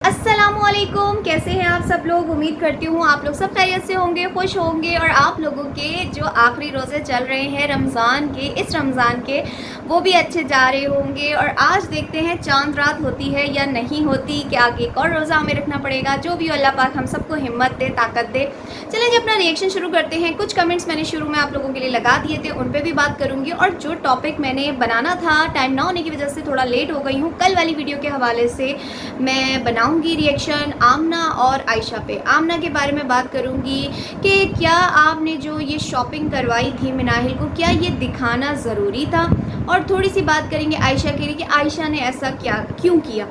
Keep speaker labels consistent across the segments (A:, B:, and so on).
A: अस्सलाम वालेकुम, कैसे हैं आप सब लोग। उम्मीद करती हूँ आप लोग सब खैरियत से होंगे, खुश होंगे और आप लोगों के जो आखिरी रोज़े चल रहे हैं रमज़ान के, इस रमज़ान के, वो भी अच्छे जा रहे होंगे। और आज देखते हैं चांद रात होती है या नहीं होती, कि आगे एक और रोज़ा हमें रखना पड़ेगा। जो भी अल्लाह पाक हम सबको हिम्मत दे, ताकत दे। चलें जी, अपना रिएक्शन शुरू करते हैं। कुछ कमेंट्स मैंने शुरू में आप लोगों के लिए लगा दिए थे, उन पर भी बात करूँगी। और जो टॉपिक मैंने बनाना था, टाइम ना होने की वजह से थोड़ा लेट हो गई हूँ, कल वाली वीडियो के हवाले से मैं बनाऊंगी रिएक्शन आमना और आयशा पे। आमना के बारे में बात करूंगी कि क्या आपने जो ये शॉपिंग करवाई थी मिनाहिल को, क्या ये दिखाना ज़रूरी था। और थोड़ी सी बात करेंगे आयशा के लिए कि आयशा ने ऐसा क्यों किया।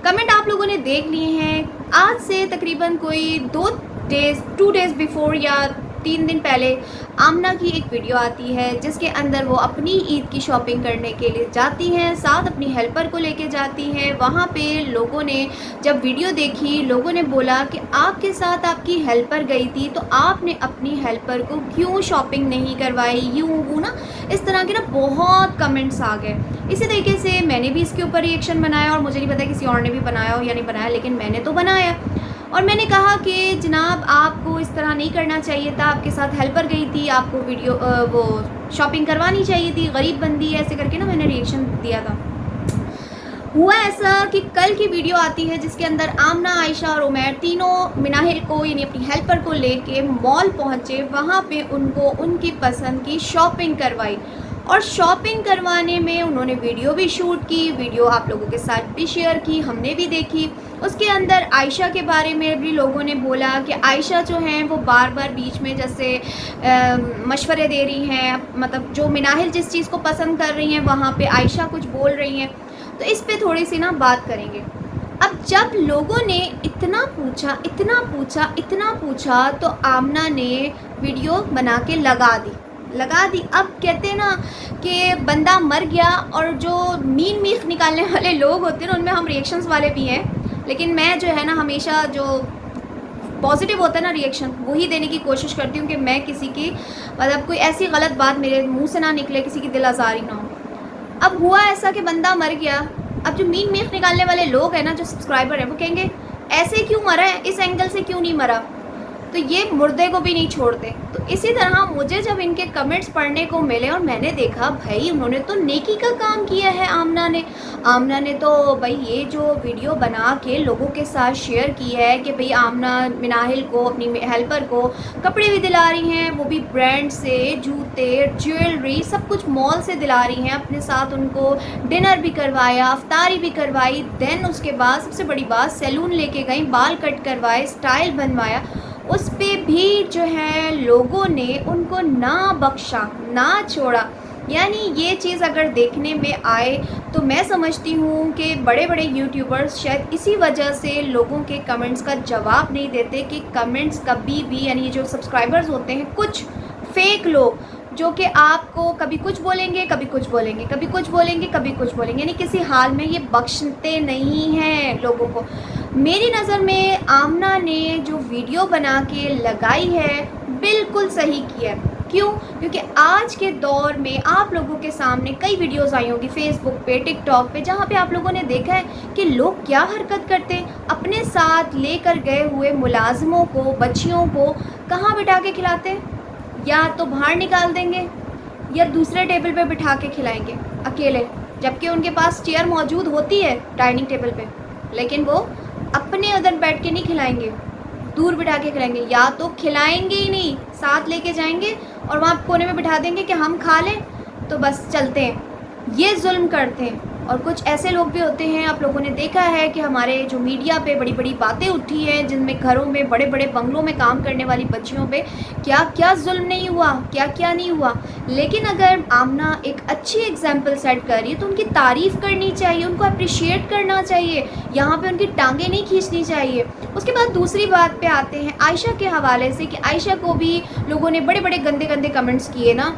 A: कमेंट आप लोगों ने देख लिए हैं। आज से तकरीबन कोई 2 डेज़ बिफोर या 3 दिन पहले आमना की एक वीडियो आती है जिसके अंदर वो अपनी ईद की शॉपिंग करने के लिए जाती हैं, साथ अपनी हेल्पर को लेके जाती हैं। वहाँ पे लोगों ने जब वीडियो देखी, लोगों ने बोला कि आपके साथ आपकी हेल्पर गई थी तो आपने अपनी हेल्पर को क्यों शॉपिंग नहीं करवाई, यूँ वो ना, इस तरह के ना बहुत कमेंट्स आ गए। इसी तरीके से मैंने भी इसके ऊपर रिएक्शन बनाया, और मुझे नहीं पता किसी और ने भी बनाया हो या नहीं बनाया, लेकिन मैंने तो बनाया। और मैंने कहा कि जनाब आपको इस तरह नहीं करना चाहिए था, आपके साथ हेल्पर गई थी, आपको वो शॉपिंग करवानी चाहिए थी, गरीब बंदी है, ऐसे करके ना मैंने रिएक्शन दिया था। हुआ ऐसा कि कल की वीडियो आती है जिसके अंदर आमना, आयशा और उमैर तीनों मिनाहिल को यानी अपनी हेल्पर को लेके मॉल पहुँचे। वहाँ पे उनको उनकी पसंद की शॉपिंग करवाई, और शॉपिंग करवाने में उन्होंने वीडियो भी शूट की, वीडियो आप लोगों के साथ भी शेयर की, हमने भी देखी। उसके अंदर आयशा के बारे में भी लोगों ने बोला कि आयशा जो हैं वो बार बार बीच में जैसे मशवरे दे रही हैं, मतलब जो मिनाहिल जिस चीज़ को पसंद कर रही हैं वहाँ पे आयशा कुछ बोल रही हैं। तो इस पे थोड़ी सी ना बात करेंगे। अब जब लोगों ने इतना पूछा तो आमना ने वीडियो बना के लगा दी। अब कहते हैं ना कि बंदा मर गया, और जो मीख निकालने वाले लोग होते हैं उनमें हम रिएक्शंस वाले भी हैं, लेकिन मैं जो है ना हमेशा जो पॉजिटिव होता है ना रिएक्शन, वही देने की कोशिश करती हूँ कि मैं किसी की मतलब कोई ऐसी गलत बात मेरे मुंह से ना निकले, किसी की दिल आज़ारी ना हो। अब हुआ ऐसा कि बंदा मर गया। अब जो मीख निकालने वाले लोग हैं ना, जो सब्सक्राइबर हैं, वो कहेंगे ऐसे क्यों मरा है, इस एंगल से क्यों नहीं मरा, तो ये मुर्दे को भी नहीं छोड़ते। तो इसी तरह मुझे जब इनके कमेंट्स पढ़ने को मिले और मैंने देखा भाई उन्होंने तो नेकी का काम किया है। आमना ने तो भाई ये जो वीडियो बना के लोगों के साथ शेयर की है कि भाई आमना मिनाहिल को, अपनी हेल्पर को कपड़े भी दिला रही हैं, वो भी ब्रांड से, जूते, ज्वेलरी, सब कुछ मॉल से दिला रही हैं। अपने साथ उनको डिनर भी करवाया, अफ्तारी भी करवाई। देन उसके बाद सबसे बड़ी बात, सैलून लेके गई, बाल कट करवाए, स्टाइल बनवाया। उस पे भी जो है लोगों ने उनको ना बख्शा, ना छोड़ा। यानी ये चीज़ अगर देखने में आए तो मैं समझती हूँ कि बड़े बड़े यूट्यूबर्स शायद इसी वजह से लोगों के कमेंट्स का जवाब नहीं देते, कि कमेंट्स कभी भी, यानी जो सब्सक्राइबर्स होते हैं, कुछ फेक लोग जो कि आपको कभी कुछ बोलेंगे, कभी कुछ बोलेंगे, कभी कुछ बोलेंगे, कभी कुछ बोलेंगे, यानी किसी हाल में ये बख्शते नहीं हैं लोगों को। मेरी नज़र में आमना ने जो वीडियो बना के लगाई है बिल्कुल सही किया है। क्यों? क्योंकि आज के दौर में आप लोगों के सामने कई वीडियोस आई होंगी फेसबुक पे, टिकटॉक पे, जहाँ पे आप लोगों ने देखा है कि लोग क्या हरकत करते हैं। अपने साथ लेकर गए हुए मुलाजिमों को, बच्चियों को कहाँ बिठा के खिलाते हैं, या तो बाहर निकाल देंगे या दूसरे टेबल पे बिठा के खिलाएंगे अकेले, जबकि उनके पास चेयर मौजूद होती है डाइनिंग टेबल पे, लेकिन वो अपने उधर बैठ के नहीं खिलाएंगे, दूर बिठा के खिलाएंगे। या तो खिलाएंगे ही नहीं, साथ लेके जाएंगे और वहाँ कोने में बिठा देंगे कि हम खा लें तो बस चलते हैं। ये जुल्म करते हैं। और कुछ ऐसे लोग भी होते हैं, आप लोगों ने देखा है कि हमारे जो मीडिया पे बड़ी बड़ी बातें उठी हैं, जिनमें घरों में, बड़े बड़े बंगलों में काम करने वाली बच्चियों पे क्या क्या जुल्म नहीं हुआ, क्या क्या नहीं हुआ। लेकिन अगर आमना एक अच्छी एग्जाम्पल सेट कर रही है तो उनकी तारीफ़ करनी चाहिए, उनको अप्रिशिएट करना चाहिए, यहाँ पे उनकी टांगें नहीं खींचनी चाहिए। उसके बाद दूसरी बात पे आते हैं आयशा के हवाले से, कि आयशा को भी लोगों ने बड़े बड़े गंदे गंदे कमेंट्स किए ना,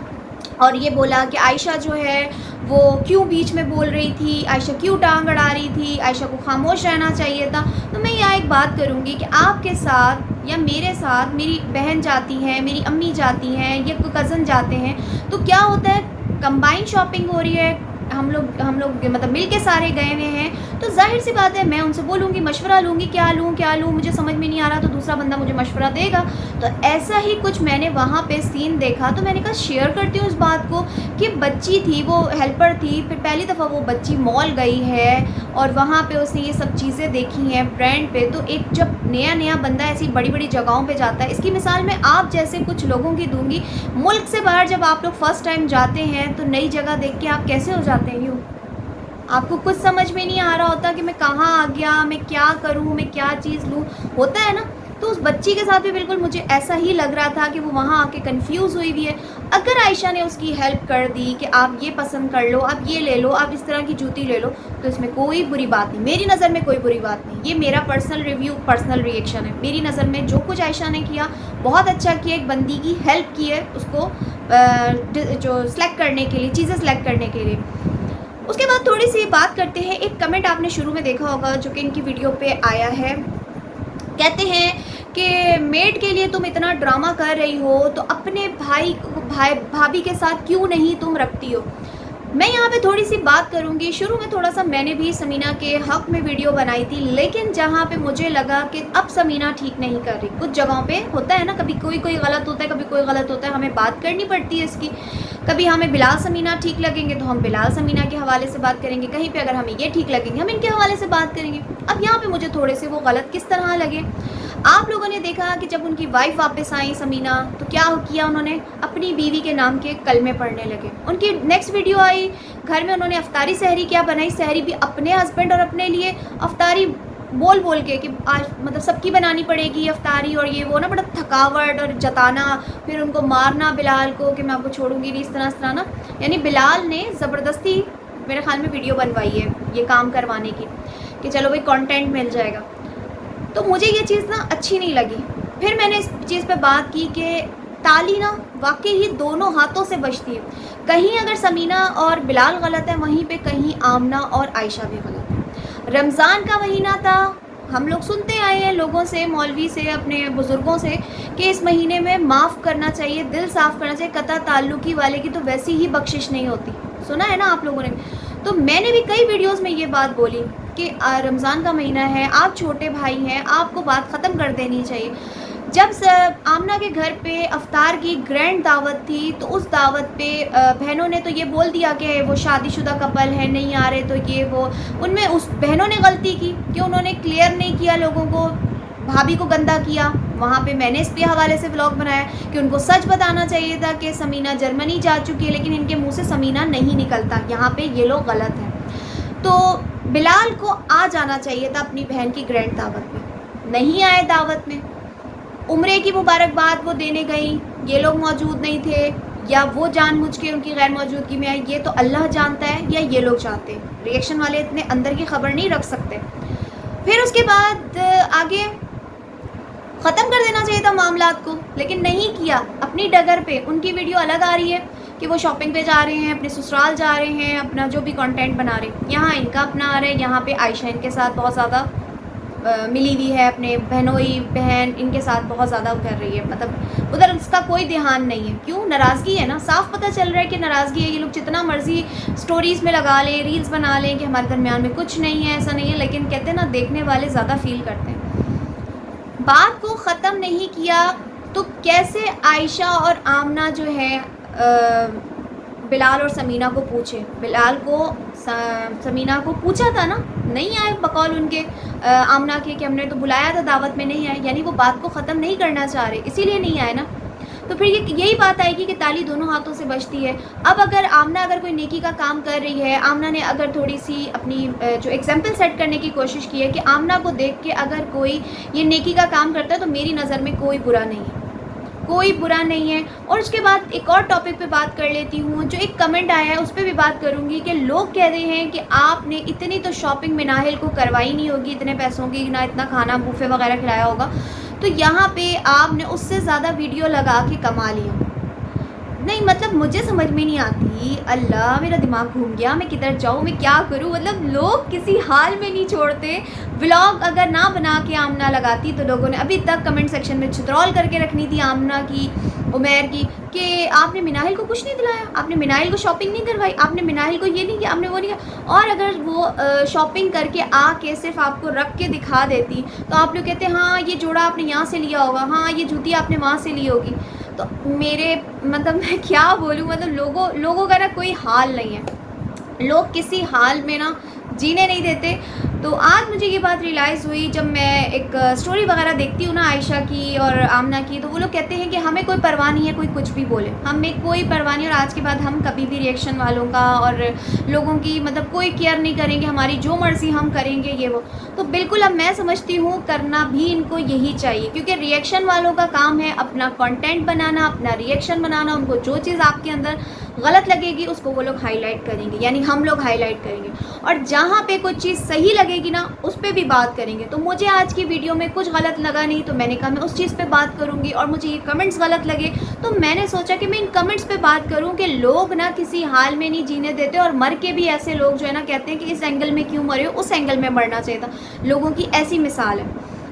A: और ये बोला कि आयशा जो है वो क्यों बीच में बोल रही थी, आयशा क्यों टांग अड़ा रही थी, आयशा को खामोश रहना चाहिए था। तो मैं यहाँ एक बात करूँगी कि आपके साथ या मेरे साथ मेरी बहन जाती है, मेरी अम्मी जाती हैं, या कोई कज़न जाते हैं, तो क्या होता है कंबाइन शॉपिंग हो रही है, हम लोग मतलब मिल के सारे गए हुए हैं, तो ज़ाहिर सी बात है मैं उनसे बोलूँगी, मशवरा लूँगी, क्या लूँ, मुझे समझ में नहीं आ रहा तो दूसरा बंदा मुझे मशवरा देगा। तो ऐसा ही कुछ मैंने वहाँ पे सीन देखा, तो मैंने कहा शेयर करती हूँ इस बात को कि बच्ची थी, वो हेल्पर थी, फिर पहली दफ़ा वो बच्ची मॉल गई है और वहाँ पे उसने ये सब चीज़ें देखी हैं ब्रांड पे। तो एक जब नया बंदा ऐसी बड़ी बड़ी जगहों पे जाता है, इसकी मिसाल मैं आप जैसे कुछ लोगों की दूंगी। मुल्क से बाहर जब आप लोग फर्स्ट टाइम जाते हैं तो नई जगह देख के आप कैसे हो जाते हैं, यूँ आपको कुछ समझ में नहीं आ रहा होता कि मैं कहाँ आ गया, मैं क्या करूँ, मैं क्या चीज़ लूँ, होता है ना। तो उस बच्ची के साथ भी बिल्कुल मुझे ऐसा ही लग रहा था कि वो वहाँ आके कंफ्यूज हुई हुई है। अगर आयशा ने उसकी हेल्प कर दी कि आप ये पसंद कर लो, आप ये ले लो, आप इस तरह की जूती ले लो, तो इसमें कोई बुरी बात नहीं, मेरी नज़र में कोई बुरी बात नहीं। ये मेरा पर्सनल रिव्यू, पर्सनल रिएक्शन है। मेरी नज़र में जो कुछ आयशा ने किया बहुत अच्छा किया, एक बंदी की हेल्प की है उसको जो सेलेक्ट करने के लिए, चीज़ें सेलेक्ट करने के लिए। उसके बाद थोड़ी सी बात करते हैं, एक कमेंट आपने शुरू में देखा होगा जो कि इनकी वीडियो पे आया है। कहते हैं कि मेड के लिए तुम इतना ड्रामा कर रही हो तो अपने भाभी के साथ क्यों नहीं तुम रखती हो। मैं यहाँ पे थोड़ी सी बात करूँगी। शुरू में थोड़ा सा मैंने भी समीना के हक़ में वीडियो बनाई थी, लेकिन जहाँ पे मुझे लगा कि अब समीना ठीक नहीं कर रही। कुछ जगहों पे होता है ना, कभी कोई गलत होता है, कभी कोई गलत होता है, हमें बात करनी पड़ती है इसकी। कभी हमें बिलाल समीना ठीक लगेंगे तो हम बिलाल समीना के हवाले से बात करेंगे, कहीं पे अगर हमें ये ठीक लगेंगे हम इनके हवाले से बात करेंगे। अब यहाँ पे मुझे थोड़े से वो गलत किस तरह लगे, आप लोगों ने देखा कि जब उनकी वाइफ वापस आई समीना, तो क्या किया उन्होंने, अपनी बीवी के नाम के कलमे पढ़ने लगे। उनकी नेक्स्ट वीडियो आई, घर में उन्होंने अफ्तारी सहरी क्या बनाई, सहरी भी अपने हस्बैंड और अपने लिए अफ्तारी बोल के कि आज मतलब सबकी बनानी पड़ेगी अफ्तारी, और ये वो ना बड़ा थकावट और जताना, फिर उनको मारना बिलाल को कि मैं आपको छोड़ूंगी नहीं, इस तरह ना। यानी बिलाल ने ज़बरदस्ती मेरे ख्याल में वीडियो बनवाई है ये काम करवाने की कि चलो भाई कंटेंट मिल जाएगा। तो मुझे ये चीज़ ना अच्छी नहीं लगी। फिर मैंने इस चीज़ पे बात की कि ताली ना वाकई ही दोनों हाथों से बजती है। कहीं अगर समीना और बिलाल गलत है, वहीं पे कहीं आमना और आयशा भी गलत है। रमज़ान का महीना था, हम लोग सुनते आए हैं लोगों से, मौलवी से, अपने बुज़ुर्गों से कि इस महीने में माफ़ करना चाहिए, दिल साफ़ करना चाहिए, कता ताल्लुकी वाले की तो वैसी ही बख्शिश नहीं होती। सुना है ना आप लोगों ने। तो मैंने भी कई वीडियोस में ये बात बोली कि रमज़ान का महीना है, आप छोटे भाई हैं, आपको बात ख़त्म कर देनी चाहिए। जब आमना के घर पे अफ्तार की ग्रैंड दावत थी, तो उस दावत पे बहनों ने तो ये बोल दिया कि वो शादीशुदा कपल है, नहीं आ रहे, तो ये वो, उनमें उस बहनों ने गलती की कि उन्होंने क्लियर नहीं किया लोगों को, भाभी को गंदा किया। वहाँ पे मैंने इस पे हवाले से व्लॉग बनाया कि उनको सच बताना चाहिए था कि समीना जर्मनी जा चुकी है, लेकिन इनके मुंह से समीना नहीं निकलता। यहाँ पे ये लोग गलत हैं। तो बिलाल को आ जाना चाहिए था अपनी बहन की ग्रैंड दावत में, नहीं आए दावत में। उम्रे की मुबारकबाद वो देने गई, ये लोग मौजूद नहीं थे, या वो जानबूझ के उनकी गैर मौजूदगी में आई, ये तो अल्लाह जानता है या ये लोग चाहते हैं। रिएक्शन वाले इतने अंदर की खबर नहीं रख सकते। फिर उसके बाद आगे ख़त्म कर देना चाहिए था मामलात को, लेकिन नहीं किया। अपनी डगर पे उनकी वीडियो अलग आ रही है कि वो शॉपिंग पे जा रहे हैं, अपने ससुराल जा रहे हैं, अपना जो भी कंटेंट बना रहे हैं। यहाँ इनका अपना आ रहा है, यहाँ पे आयशा इनके साथ बहुत ज़्यादा मिली हुई है, अपने बहनोई बहन इनके साथ बहुत ज़्यादा कर रही है, मतलब उधर उसका कोई ध्यान नहीं है। क्यों? नाराज़गी है ना, साफ़ पता चल रहा है कि नाराज़गी है। ये लोग जितना मर्ज़ी स्टोरीज़ में लगा लें, रील्स बना लें कि हमारे दरमियान में कुछ नहीं है, ऐसा नहीं है, लेकिन कहते हैं ना देखने वाले ज़्यादा फील करते हैं। बात को ख़त्म नहीं किया तो कैसे आयशा और आमना जो है बिलाल और समीना को पूछे। बिलाल को समीना को पूछा था ना, नहीं आए बकौल उनके आमना के कि हमने तो बुलाया था दावत में, नहीं आए। यानी वो बात को ख़त्म नहीं करना चाह रहे, इसीलिए नहीं आए ना। तो फिर यही बात आएगी कि ताली दोनों हाथों से बजती है। अब अगर आमना अगर कोई नेकी का काम कर रही है, आमना ने अगर थोड़ी सी अपनी जो एग्जाम्पल सेट करने की कोशिश की है कि आमना को देख के अगर कोई ये नेकी का काम करता है तो मेरी नज़र में कोई बुरा नहीं है, कोई बुरा नहीं है। और उसके बाद एक और टॉपिक पे बात कर लेती हूँ, जो एक कमेंट आया है उस पर भी बात करूँगी कि लोग कह रहे हैं कि आपने इतनी तो शॉपिंग में नाहिल को करवाई नहीं होगी, इतने पैसों की ना इतना खाना बूफे वगैरह खिलाया होगा, तो यहाँ पे आपने उससे ज़्यादा वीडियो लगा के कमा लिया। نہیں مطلب مجھے سمجھ میں نہیں آتی، اللہ میرا دماغ گھوم گیا، میں کدھر جاؤں، میں کیا کروں، مطلب لوگ کسی حال میں نہیں چھوڑتے. ولاگ اگر نہ بنا کے آمنہ لگاتی تو لوگوں نے ابھی تک کمنٹ سیکشن میں چترول کر کے رکھنی تھی آمنہ کی، عمیر کی، کہ آپ نے مناہل کو کچھ نہیں دلایا، آپ نے مناہل کو شاپنگ نہیں کروائی، آپ نے مناہل کو یہ نہیں کیا، آپ نے وہ نہیں کیا. اور اگر وہ شاپنگ کر کے آ کے صرف آپ کو رکھ کے دکھا دیتی تو آپ لوگ کہتے ہاں یہ جوڑا آپ نے یہاں سے لیا ہوگا، ہاں یہ جوتی آپ نے وہاں سے لی ہوگی. تو میرے مطلب میں کیا بولوں، مطلب لوگوں کا نا کوئی حال نہیں ہے، لوگ کسی حال میں نا جینے نہیں دیتے. تو آج مجھے یہ بات ریئلائز ہوئی جب میں ایک سٹوری وغیرہ دیکھتی ہوں نا عائشہ کی اور آمنہ کی، تو وہ لوگ کہتے ہیں کہ ہمیں کوئی پرواہ نہیں ہے کوئی کچھ بھی بولے، ہمیں کوئی پرواہ نہیں، اور آج کے بعد ہم کبھی بھی ریئیکشن والوں کا اور لوگوں کی مطلب کوئی کیئر نہیں کریں گے، ہماری جو مرضی ہم کریں گے یہ وہ. تو بالکل اب میں سمجھتی ہوں کرنا بھی ان کو یہی چاہیے، کیونکہ ریئیکشن والوں کا کام ہے اپنا کنٹینٹ بنانا، اپنا ریئیکشن بنانا. ان کو جو چیز آپ کے اندر غلط لگے گی اس کو وہ لوگ ہائی لائٹ کریں گے، یعنی ہم لوگ ہائی لائٹ کریں گے، اور جہاں پہ کوئی چیز صحیح لگے گی نا اس پہ بھی بات کریں گے. تو مجھے آج کی ویڈیو میں کچھ غلط لگا نہیں تو میں نے کہا میں اس چیز پہ بات کروں گی، اور مجھے یہ کمنٹس غلط لگے تو میں نے سوچا کہ میں ان کمنٹس پہ بات کروں کہ لوگ نا کسی حال میں نہیں جینے دیتے، اور مر کے بھی ایسے لوگ جو ہے نا کہتے ہیں کہ اس اینگل میں کیوں مرے ہو، اس اینگل میں مرنا چاہیے تھا. لوگوں کی ایسی مثال ہے.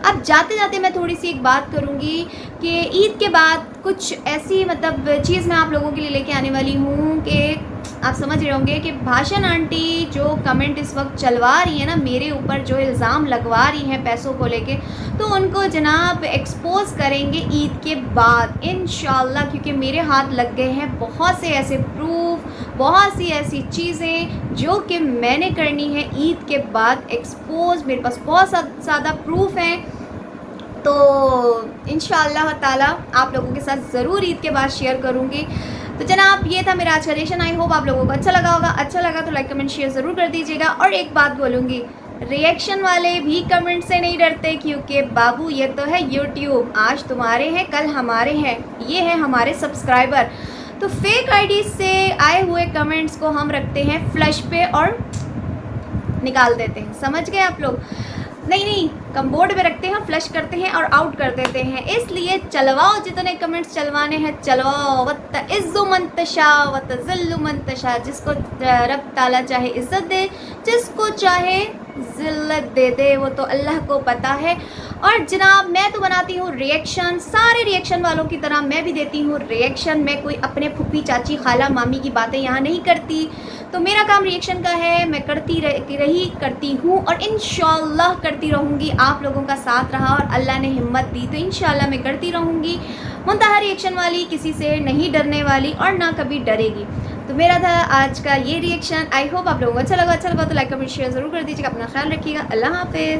A: اب جاتے جاتے میں تھوڑی سی ایک بات کروں گی کہ عید کے بعد کچھ ایسی مطلب چیز میں آپ لوگوں کے لیے لے کے آنے والی ہوں کہ آپ سمجھ رہے ہوں گے کہ بھاشن آنٹی جو کمنٹ اس وقت چلوا رہی ہیں نا میرے اوپر، جو الزام لگوا رہی ہیں پیسوں کو لے کے، تو ان کو جناب ایکسپوز کریں گے عید کے بعد انشاءاللہ، کیونکہ میرے ہاتھ لگ گئے ہیں بہت سے ایسے پروف، بہت سی ایسی چیزیں جو کہ میں نے کرنی ہے عید کے بعد ایکسپوز. میرے پاس بہت زیادہ پروف ہیں، تو انشاءاللہ تعالیٰ آپ لوگوں کے ساتھ ضرور عید کے بعد شیئر کروں گی. تو جناب یہ تھا میرا آج کا ریئیکشن، آئی ہوپ آپ لوگوں کو اچھا لگا ہوگا. اچھا لگا تو لائک کمنٹ شیئر ضرور کر دیجیے گا. اور ایک بات بولوں گی، ریئیکشن والے بھی کمنٹ سے نہیں ڈرتے، کیونکہ بابو یہ تو ہے یوٹیوب، آج تمہارے ہیں کل ہمارے ہیں، یہ ہیں ہمارے سبسکرائبر. تو فیک آئی ڈیز سے آئے ہوئے کمنٹس کو ہم رکھتے ہیں فلش پہ اور نکال دیتے ہیں، سمجھ گئے آپ لوگ؟ نہیں کم بورڈ پہ رکھتے ہیں، فلش کرتے ہیں اور آؤٹ کر دیتے ہیں. اس لیے چلواؤ جتنے کمنٹس چلوانے ہیں چلواؤ. وَتَعِزُّ مَن تَشَاءُ وَتَذِلُّ مَن تَشَاء، جس کو رب تعالیٰ چاہے عزت دے، جس کو چاہے ذلت دے دے، وہ تو اللہ کو پتہ ہے. اور جناب میں تو بناتی ہوں ریئیکشن، سارے ریئیکشن والوں کی طرح میں بھی دیتی ہوں ریئیکشن. میں کوئی اپنے پھپھی چاچی خالہ مامی کی باتیں یہاں نہیں کرتی، تو میرا کام ریئیکشن کا ہے. میں کرتی ہوں اور انشاءاللہ کرتی رہوں گی. آپ لوگوں کا ساتھ رہا اور اللہ نے ہمت دی تو انشاءاللہ میں کرتی رہوں گی. منتہا ریئیکشن والی، کسی سے نہیں ڈرنے والی اور نہ کبھی ڈرے گی. تو میرا تھا آج کا یہ ریئیکشن. آئی ہوپ آپ لوگوں کو اچھا لگا تو لائک کمنٹ شیئر ضرور کر دیجیے گا. اپنا خیال رکھیے گا. اللہ حافظ.